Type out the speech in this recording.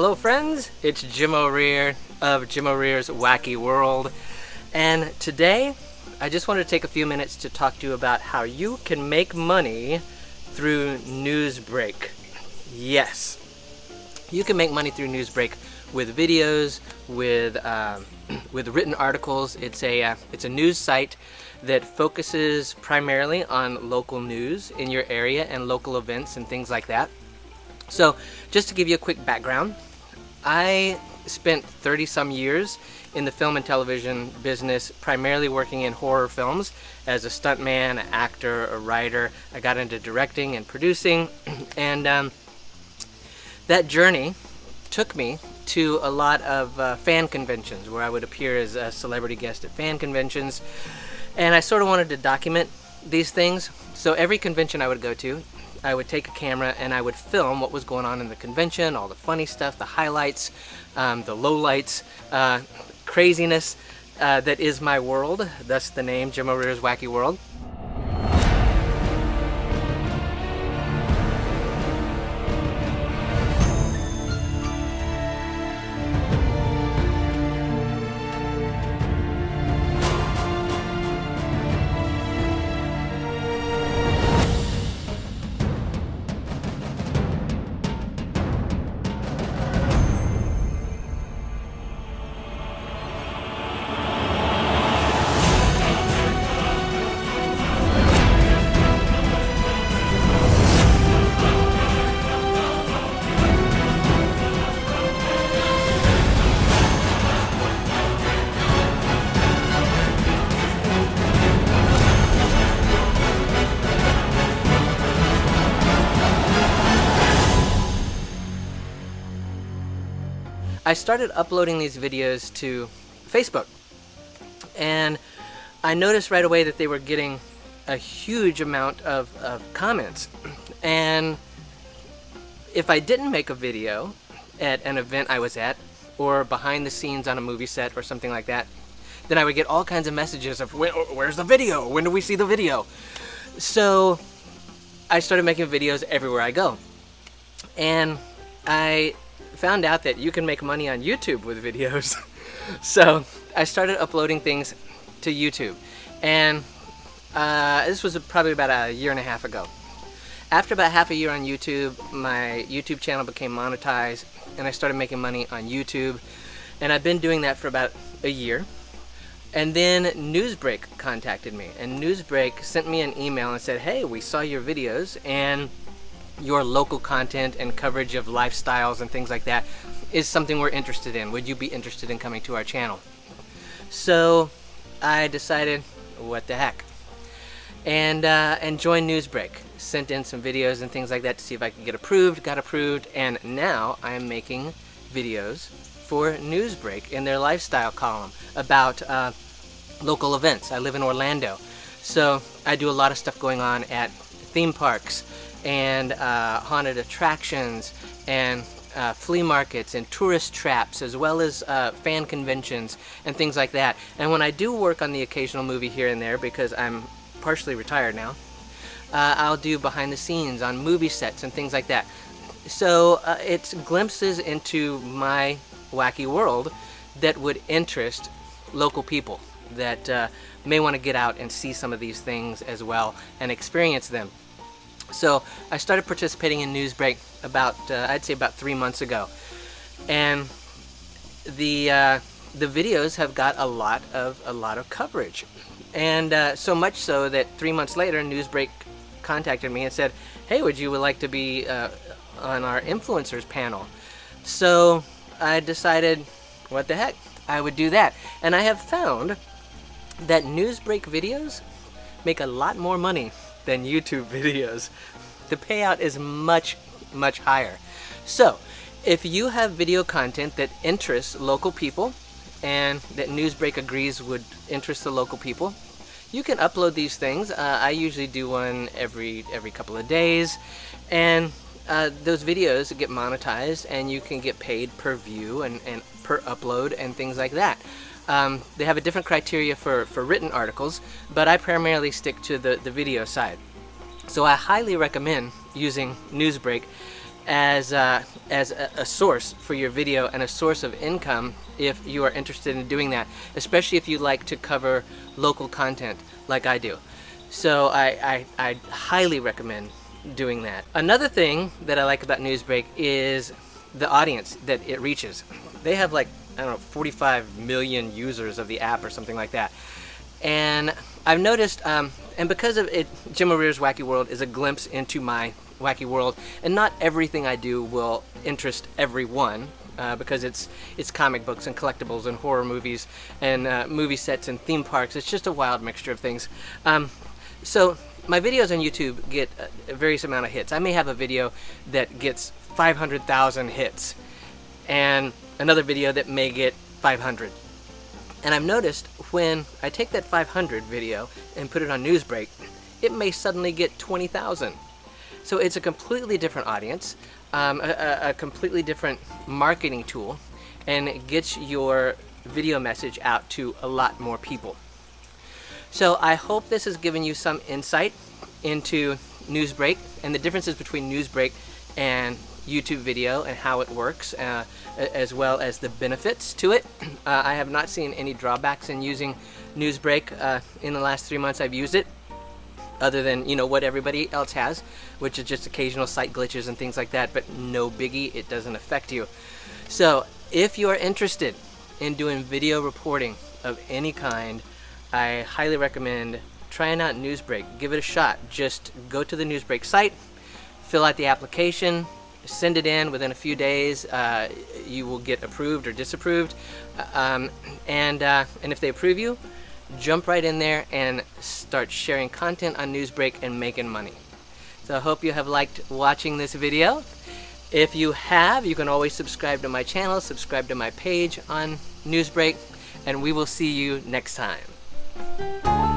Hello friends, it's Jim O'Rear of Jim O'Rear's Wacky World, and today I just wanted to take a few minutes to talk to you about how you can make money through NewsBreak. Yes, you can make money through NewsBreak with videos, with written articles. It's a news site that focuses primarily on local news in your area and local events and things like that. So just to give you a quick background, I spent 30-some years in the film and television business, primarily working in horror films as a stuntman, an actor, a writer. I got into directing and producing, and that journey took me to a lot of fan conventions where I would appear as a celebrity guest at fan conventions, and I sort of wanted to document these things. So every convention I would go to, I would take a camera and I would film what was going on in the convention, all the funny stuff, the highlights, the lowlights, craziness that is my world, thus the name Jim O'Rear's Wacky World. I started uploading these videos to Facebook, and I noticed right away that they were getting a huge amount of comments. And if I didn't make a video at an event I was at, or behind the scenes on a movie set or something like that, then I would get all kinds of messages of, where's the video? When do we see the video? So I started making videos everywhere I go. And I found out that you can make money on YouTube with videos. So I started uploading things to YouTube, and this was probably about a year and a half ago. After about half a year on YouTube, my YouTube channel became monetized and I started making money on YouTube, and I've been doing that for about a year. And then NewsBreak contacted me, and NewsBreak sent me an email and said, hey, we saw your videos and your local content and coverage of lifestyles and things like that is something we're interested in. Would you be interested in coming to our channel? So I decided, what the heck, and joined NewsBreak. Sent in some videos and things like that to see if I could get approved, got approved, and now I'm making videos for NewsBreak in their lifestyle column about local events. I live in Orlando, so I do a lot of stuff going on at theme parks and haunted attractions and flea markets and tourist traps, as well as fan conventions and things like that. And when I do work on the occasional movie here and there, because I'm partially retired now, I'll do behind the scenes on movie sets and things like that. So it's glimpses into my wacky world that would interest local people that may want to get out and see some of these things as well and experience them. So I started participating in NewsBreak about, I'd say about 3 months ago, and the videos have got a lot of coverage, and so much so that 3 months later, NewsBreak contacted me and said, hey, would you like to be on our influencers panel? So I decided, what the heck, I would do that. And I have found that NewsBreak videos make a lot more money than YouTube videos. The payout is much, much higher. So if you have video content that interests local people and that NewsBreak agrees would interest the local people, you can upload these things. I usually do one every couple of days, and those videos get monetized and you can get paid per view and per upload and things like that. They have a different criteria for written articles, but I primarily stick to the video side. So I highly recommend using NewsBreak as a source for your video and a source of income if you are interested in doing that, especially if you like to cover local content like I do. So I highly recommend doing that. Another thing that I like about NewsBreak is the audience that it reaches. They have like, I don't know, 45 million users of the app or something like that. And I've noticed, and because of it, Jim O'Rear's Wacky World is a glimpse into my wacky world, and not everything I do will interest everyone, because it's comic books and collectibles and horror movies and movie sets and theme parks. It's just a wild mixture of things. So my videos on YouTube get a various amount of hits. I may have a video that gets 500,000 hits and another video that may get 500. And I've noticed when I take that 500 video and put it on NewsBreak, it may suddenly get 20,000. So it's a completely different audience, a completely different marketing tool, and it gets your video message out to a lot more people. So I hope this has given you some insight into NewsBreak and the differences between NewsBreak and YouTube video and how it works, as well as the benefits to it. I have not seen any drawbacks in using NewsBreak in the last 3 months I've used it, other than, you know, what everybody else has, which is just occasional site glitches and things like that, but no biggie, it doesn't affect you. So if you are interested in doing video reporting of any kind, I highly recommend trying out NewsBreak. Give it a shot. Just go to the NewsBreak site, fill out the application, send it in. Within a few days you will get approved or disapproved, and if they approve you, jump right in there and start sharing content on NewsBreak and making money. So I hope you have liked watching this video. If you have, you can always subscribe to my channel, subscribe to my page on NewsBreak, and we will see you next time.